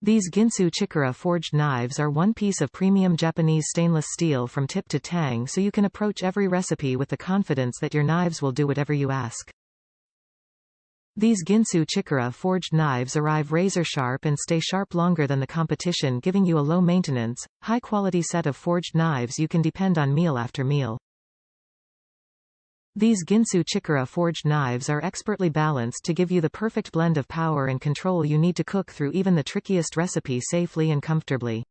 These Ginsu Chikara forged knives are one piece of premium Japanese stainless steel from tip to tang, so you can approach every recipe with the confidence that your knives will do whatever you ask. These Ginsu Chikara forged knives arrive razor sharp and stay sharp longer than the competition, giving you a low-maintenance, high-quality set of forged knives you can depend on meal after meal. These Ginsu Chikara forged knives are expertly balanced to give you the perfect blend of power and control you need to cook through even the trickiest recipe safely and comfortably.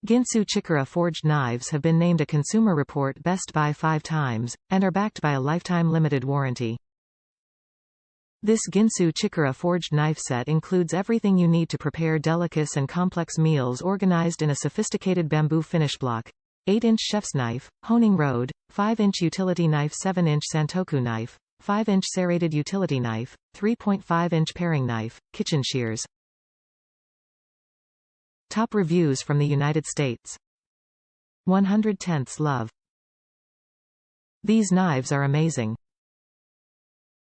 Ginsu Chikara forged knives have been named a Consumer Report Best Buy 5 times, and are backed by a lifetime limited warranty. This Ginsu Chikara forged knife set includes everything you need to prepare delicous and complex meals organized in a sophisticated bamboo finish block. 8-inch chef's knife, honing rod, 5-inch utility knife, 7-inch Santoku knife, 5-inch serrated utility knife, 3.5-inch paring knife, kitchen shears. Top reviews from the United States. 110th Love. These knives are amazing.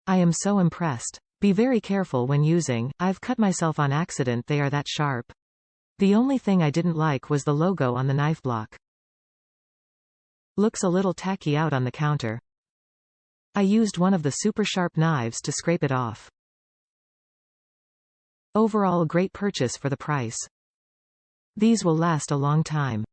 I am so impressed. Be very careful when using. I've cut myself on accident, they are that sharp. The only thing I didn't like was the logo on the knife block. Looks a little tacky out on the counter. I used one of the super sharp knives to scrape it off. Overall, great purchase for the price. These will last a long time.